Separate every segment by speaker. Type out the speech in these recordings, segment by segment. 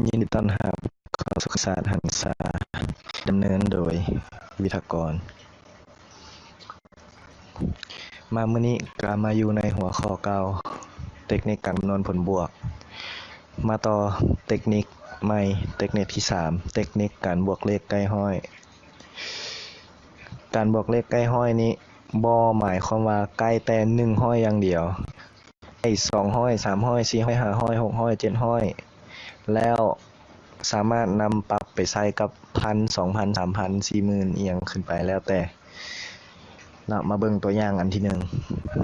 Speaker 1: ยินดีต้อนรับเข้าสู่ศาสตร์หันษาดำเนินโดยวิทยากรมามื้อนี้ก็มาอยู่ในหัวข้อเก่าเทคนิคการคำนวณผลบวกมาต่อเทคนิคใหม่เทคนิคที่3เทคนิคการบวกเลขใกล้ห้อยการบวกเลขใกล้ห้อยนี้บ่หมายความว่าใกล้แต่1ห้อยอย่างเดียวไอ้2ห้อย3ห้อย4ห้อย5ห้อย6ห้อย7ห้อยแล้วสามารถนำปรับไปใช้กับ1,000 2,000 3,000 40,000อีหยังขึ้นไปแล้วแต่เรามาเบิ่งตัวอย่างอันที่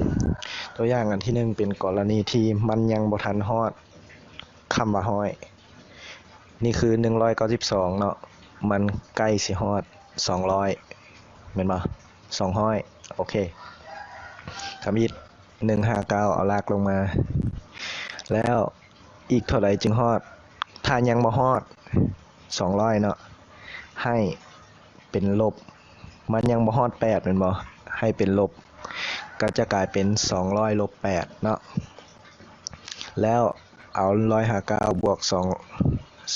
Speaker 1: 1ตัวอย่างอันที่1เป็นกรณีที่มันยังบ่ทันฮอดคำว่าห้อยนี่คือ192เนาะมันใกล้สิฮอด200แม่นบ่2ห้อยโอเคทำอีก159เอาลากลงมาแล้วอีกเท่าใดจึงฮอดถ้ายังบ่ฮอด200เนาะให้เป็นลบมันยังบ่ฮอด8แม่นบ่ให้เป็นลบก็จะกลายเป็น200ลบ8เนาะแล้วเอา159บวก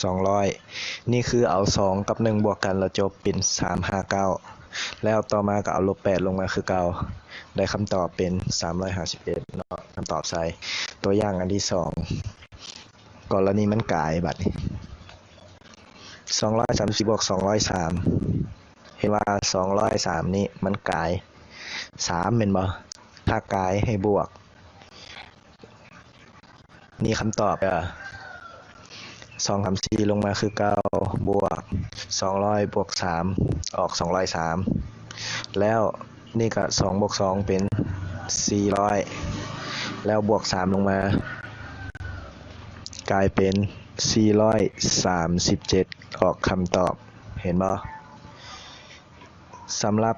Speaker 1: 200นี่คือเอา2กับ1บวกกันแล้วจบเป็น359แล้วต่อมาก็เอาลบ8ลงมาคือเก่าได้คำตอบเป็น351เนาะคำตอบใส่ตัวอย่างอันที่2กรณีมันกลายบัดนี้230บวก203เห็นว่า203นี้มันกลาย3แม่นบ่ถ้ากลายให้บวกนี่คำตอบ2 3 4ลงมาคือ9บวก200บวก3ออก203แล้วนี่ก็2บวก2เป็น400แล้วบวก3ลงมากลายเป็น437ออกคำตอบเห็นบ่สำหรับ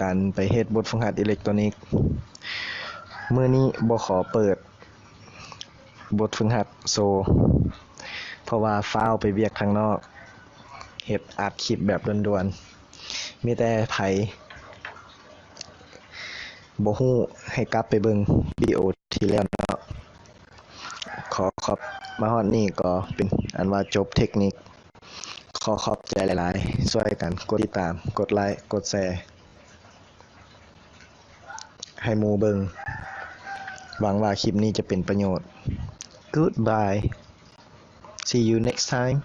Speaker 1: การไปเฮ็ดบทฝึกหัดอิเล็กทรอนิกส์มื้อนี้บ่ขอเปิดบทฝึกหัดโซเพราะว่าฟ้าวไปเวียกข้างนอกเฮ็ดอัดคลิปแบบด่วนๆมีแต่ไผบ่ฮู้ให้กลับไปเบิ่งวิดีโอที่แล้วเนาะขอบมาฮอดนี้ก็เป็นอันว่าจบเทคนิคขอขอบใจหลายๆช่วยกันกดติดตามกดไลค์กดแชร์ให้หมู่เบิ่งหวังว่าคลิปนี้จะเป็นประโยชน์ Goodbye See you next time